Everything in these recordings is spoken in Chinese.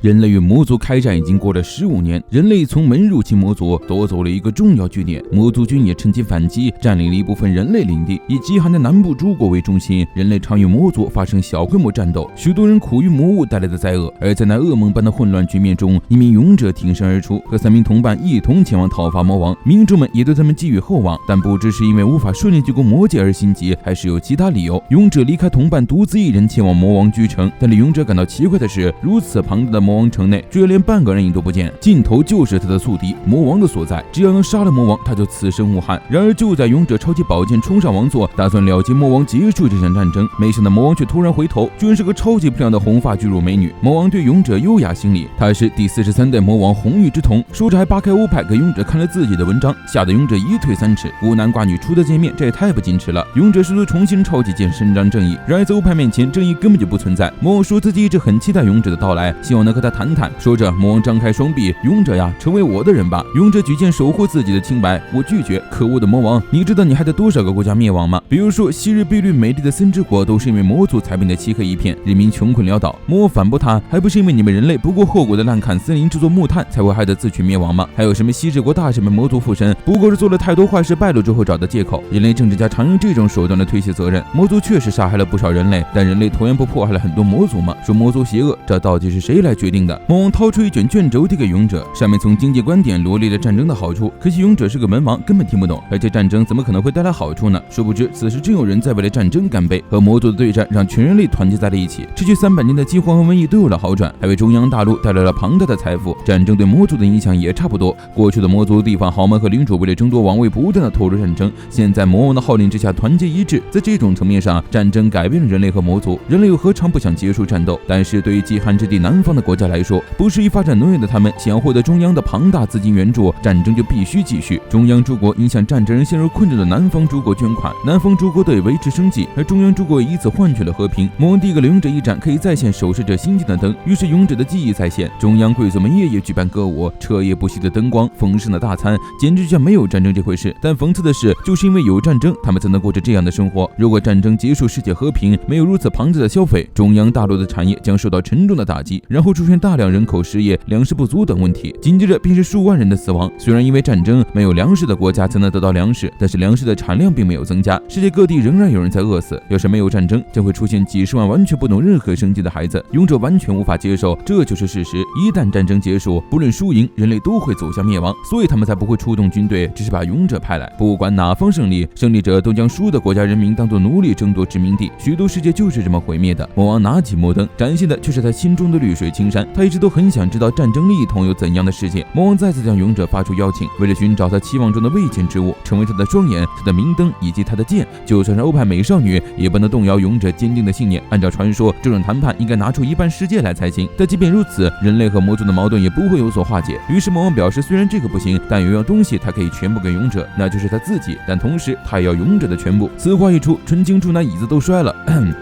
人类与魔族开战已经过了15年，人类从没入侵魔族，夺走了一个重要据点。魔族军也趁机反击，占领了一部分人类领地。以极寒的南部诸国为中心，人类常与魔族发生小规模战斗，许多人苦于魔物带来的灾厄。而在那噩梦般的混乱局面中，一名勇者挺身而出，和3名同伴一同前往讨伐魔王。民众们也对他们寄予厚望，但不知是因为无法顺利救过魔界而心急，还是有其他理由，勇者离开同伴，独自一人前往魔王居城。但令勇者感到奇怪的是，如此庞大的魔王城内，居然连半个人影都不见，尽头就是他的宿敌魔王的所在。只要能杀了魔王，他就此生无憾。然而就在勇者抄起宝剑冲上王座，打算了结魔王，结束这场战争，没想到魔王却突然回头，居然是个超级漂亮的红发巨乳美女。魔王对勇者优雅行礼，她是第43代魔王红玉之瞳。说着还扒开欧派给勇者看了自己的文章，吓得勇者一退3尺。孤男寡女初次见面，这也太不矜持了。勇者试图重新抄起剑伸张正义，然而在欧派面前，正义根本就不存在。魔王说自己一直很期待勇者的到来，希望能和他谈谈。说着，魔王张开双臂，勇者呀，成为我的人吧。勇者举剑守护自己的清白，我拒绝。可恶的魔王，你知道你害得多少个国家灭亡吗？比如说昔日碧绿美丽的森之国，都是因为魔族才变得漆黑一片，人民穷困潦倒。魔王反驳他，还不是因为你们人类不顾后果的滥砍森林制作木炭，才会害得自取灭亡吗？还有什么西之国大神们魔族附身，不过是做了太多坏事败露之后找的借口。人类政治家常用这种手段来推卸责任。魔族确实杀害了不少人类，但人类同样不迫害了很多魔族吗？说魔族邪恶，这到底是谁来决定的？魔王掏出一卷卷轴递给勇者，上面从经济观点罗列了战争的好处。可惜勇者是个文盲，根本听不懂，而且战争怎么可能会带来好处呢？殊不知此时真有人在为了战争干杯。和魔族的对战让全人类团结在了一起，持续300年的饥荒和瘟疫都有了好转，还为中央大陆带来了庞大的财富。战争对魔族的影响也差不多。过去的魔族地方豪门和领主为了争夺王位不断的投入战争，现在魔王的号令之下团结一致。在这种层面上，战争改变了人类和魔族，人类又何尝不想结束战斗？但是对于极寒之地南方的国家来说，不适宜发展农业的他们想要获得中央的庞大资金援助，战争就必须继续。中央诸国应向战争陷入困境的南方诸国捐款，南方诸国得以维持生计，而中央诸国以此换取了和平。魔王递给了勇者一盏可以再现守视者心境的灯，于是勇者的记忆再现。中央贵族们夜夜举办歌舞，彻夜不息的灯光，丰盛的大餐，简直就像没有战争这回事。但讽刺的是，就是因为有战争，他们才能过着这样的生活。如果战争结束，世界和平，没有如此庞大的消费，中央大陆的产业将受到沉重的打击，然后出现大量人口失业、粮食不足等问题，紧接着便是数万人的死亡。虽然因为战争，没有粮食的国家才能得到粮食，但是粮食的产量并没有增加，世界各地仍然有人在饿死。要是没有战争，将会出现几十万完全不懂任何生计的孩子。勇者完全无法接受，这就是事实。一旦战争结束，不论输赢，人类都会走向灭亡，所以他们才不会出动军队，只是把勇者派来。不管哪方胜利，胜利者都将输的国家人民当作奴隶争夺殖民地。许多世界就是这么毁灭的。魔王拿起魔灯，展现的却是他心中的绿水青山。他一直都很想知道战争另一头有怎样的世界。魔王再次向勇者发出邀请，为了寻找他期望中的未见之物，成为他的双眼、他的明灯以及他的剑。就算是欧派美少女，也不能动摇勇者坚定的信念。按照传说，这种谈判应该拿出一半世界来才行。但即便如此，人类和魔族的矛盾也不会有所化解。于是魔王表示，虽然这个不行，但有样东西他可以全部给勇者，那就是他自己。但同时，他也要勇者的全部。此话一出，纯情处男椅子都摔了。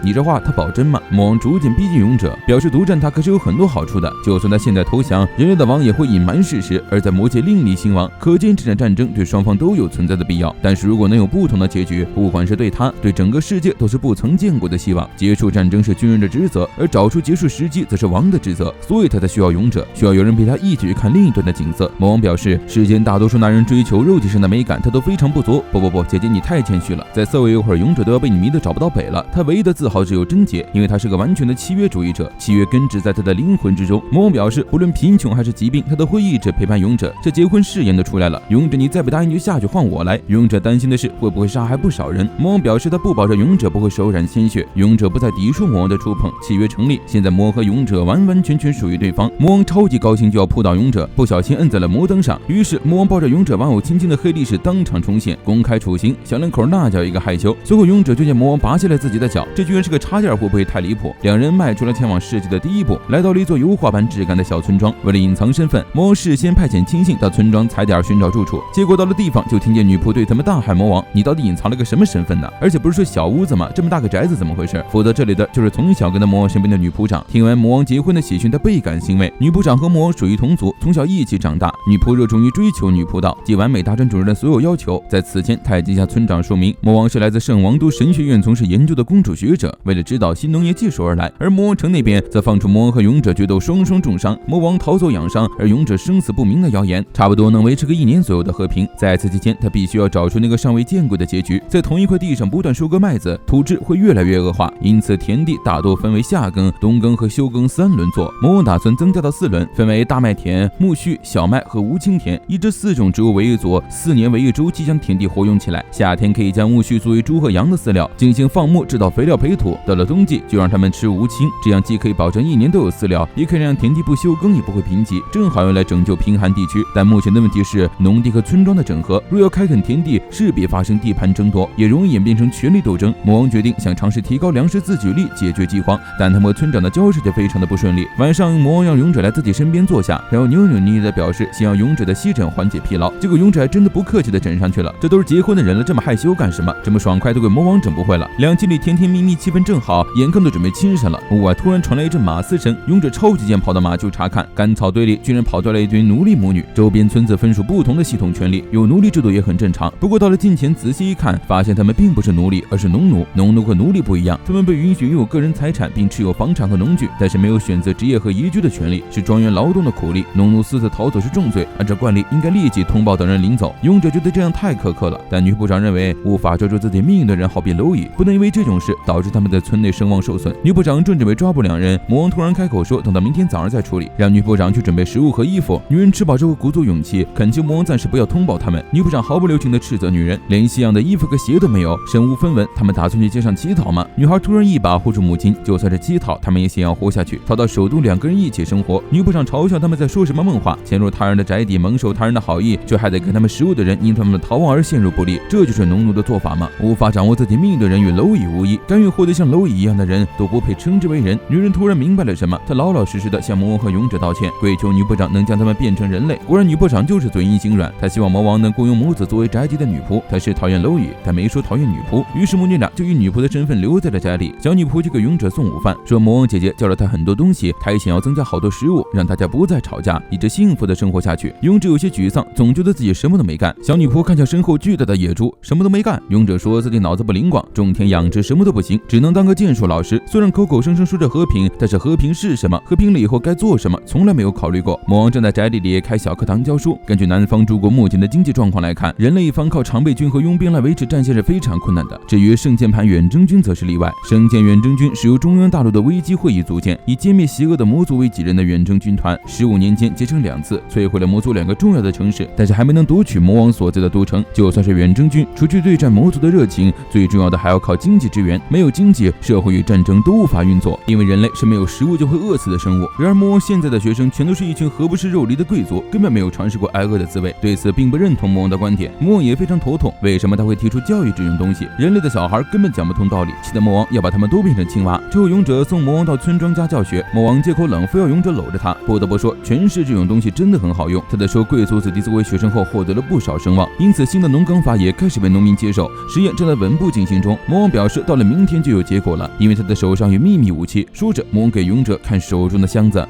你这话他保真吗？魔王逐渐逼近勇者，表示独占他可是有很多好处的。就算他现在投降，人类的王也会隐瞒事实，而在魔界另立新王。可见这场战争对双方都有存在的必要。但是如果能有不同的结局，不管是对他，对整个世界，都是不曾见过的希望。结束战争是军人的职责，而找出结束时机则是王的职责，所以他才需要勇者，需要有人陪他一起去看另一端的景色。魔王表示，世间大多数男人追求肉体上的美感，他都非常不足。不，姐姐你太谦虚了，再色违一会儿，勇者都要被你迷得找不到北了。他唯一的自豪只有贞洁，因为他是个完全的契约主义者，契约根植在他的灵魂之中。魔王表示，不论贫穷还是疾病，他都会一直陪伴勇者。这结婚誓言都出来了，勇者你再不答应就下去换我来。勇者担心的是会不会杀害不少人。魔王表示他不保证勇者不会手染鲜血，勇者不再抵触魔王的触碰，契约成立。现在魔和勇者完完全全属于对方。魔王超级高兴，就要扑倒勇者，不小心摁在了魔灯上。于是魔王抱着勇者玩偶亲亲的黑历史当场重现，公开处刑。小两口那叫一个害羞。随后勇者就见魔王拔下来自己的脚，这居然是个插件，会不会太离谱？两人迈出了前往世界的第一步，来到了一座油画般质感的小村庄。为了隐藏身份，魔王事先派遣亲信到村庄踩点寻找住处。结果到了地方，就听见女仆对他们大喊：“魔王，你到底隐藏了个什么身份呢？而且不是说小屋子吗？这么大个宅子怎么回事？”负责这里的就是从小跟在魔王身边的女仆长。听完魔王结婚的喜讯，她倍感欣慰。女仆长和魔王属于同族，从小一起长大。女仆热衷于追求女仆道，既完美达成主人的所有要求。在此前，她已经向村长说明，魔王是来自圣王都神学院从事研究的公主学者，为了指导新农业技术而来。而魔王城那边则放出魔王和勇者决斗双双重伤，魔王逃走养伤，而勇者生死不明的谣言，差不多能维持个1年左右的和平。在此期间，他必须要找出那个尚未见过的结局。在同一块地上不断收割麦子，土质会越来越恶化，因此田地大多分为夏耕、冬耕和休耕3轮作。魔王打算增加到4轮，分为大麦田、苜蓿、小麦和无青田，以这4种植物为一组，4年为一周期将田地活用起来。夏天可以将苜蓿作为猪和羊的饲料，进行放牧制造肥料培土。到了冬季就让他们吃无青，这样既可以保证1年都有饲料，也可以让田地不休耕也不会贫瘠，正好用来拯救贫寒地区。但目前的问题是农地和村庄的整合，若要开垦田地，势必发生地盘争夺，也容易演变成权力斗争。魔王决定想尝试提高粮食自给率，解决饥荒，但他和村长的交涉却非常的不顺利。晚上，魔王让勇者来自己身边坐下，然后扭扭捏捏的表示想要勇者的膝枕缓解疲劳。结果勇者还真的不客气的枕上去了。这都是结婚的人了，这么害羞干什么？这么爽快都给魔王整不会了。2情侣甜甜蜜蜜，气氛正好，眼看都准备亲上了。屋外突然传来一阵马嘶声，勇者超级间跑到马厩查看，干草堆里居然跑出来一堆奴隶母女。周边村子分属不同的系统权利，有奴隶制度也很正常。不过到了近前仔细一看，发现他们并不是奴隶，而是农奴。农奴和奴隶不一样，他们被允许拥有个人财产，并持有房产和农具，但是没有选择职业和移居的权利，是庄园劳动的苦力。农奴私自逃走是重罪，按照惯例应该立即通报等人领走。勇者觉得这样太苛刻了，但女部长认为无法抓住自己命运的人好比蝼蚁，不能因为这种事导致他们在村内声望受损。女部长正准备抓捕2人，魔王突然开口说等到明天早上再处理，让女部长去准备食物和衣服。女人吃饱之后鼓足勇气，恳求魔王暂时不要通报他们。女部长毫不留情地斥责女人，连西洋的衣服和鞋都没有，身无分文，他们打算去街上乞讨吗？女孩突然一把护住母亲，就算是乞讨，他们也想要活下去，逃到首都2个人一起生活。女部长嘲笑他们在说什么梦话，潜入他人的宅邸，蒙受他人的好意，却还得给他们食物的人因他们的逃亡而陷入不利，这就是农奴的做法吗？无法掌握自己命运的人与蝼蚁无异，甘愿活得像蝼蚁一样的人都不配称之为人。女人突然明白了什么，她老老实实的向魔王和勇者道歉，跪求女部长能将他们变成人类。果然女部长就是嘴硬心软，她希望魔王能雇佣母子作为宅邸的女仆。她是讨厌蝼蚁，但没说讨厌女仆，于是母女俩就以女仆的身份留在了家里。小女仆就给勇者送午饭，说魔王姐姐教了她很多东西，她也想要增加好多食物，让大家不再吵架，一直幸福的生活下去。勇者有些沮丧，总觉得自己什么都没干。小女仆看向身后巨大的野猪，什么都没干。勇者说自己脑子不灵光，种田养殖什么都不行，只能当个剑术老师。虽然口口声声说着和平，但是和平是什么？和平了以后该做什么？从来没有考虑过。魔王正在宅邸里开小课堂教书。根据南方诸国目前的经济状况来看，人类一方靠常备军和佣兵来维持战线是非常困难的。至于圣剑盘远征军则是例外。圣剑远征军是由中央大陆的危机会议组建，以歼灭邪恶的魔族为己任的远征军团，15年间结成2次，摧毁了魔族2个重要的城市，但是还没能夺取魔王所在的都城。就算是远征军，除去对战魔族的热情，最重要的还要靠经济支援。没有经济，社会与战争都无法运作，因为人类是没有食物就会饿死的生物。然而魔王现在的学生全都是一群何不食肉糜的贵族，根本没有尝试过挨饿的滋味，对此并不认同魔王的观点。魔王也非常头痛，为什么他会提出教育这种东西？人类的小孩根本讲不通道理，气得魔王要把他们都变成青蛙。之后勇者送魔王到村庄家教学，魔王借口冷，非要勇者搂着他。不得不说，权势这种东西真的很好用。他在说贵族子弟作为学生后获得了不少声望，因此新的农耕法也开始被农民接受。实验正在稳步进行中。魔王表示到了明天就有结果了，因为他的手上有秘密武器。说着，魔王给勇者看手中的箱子，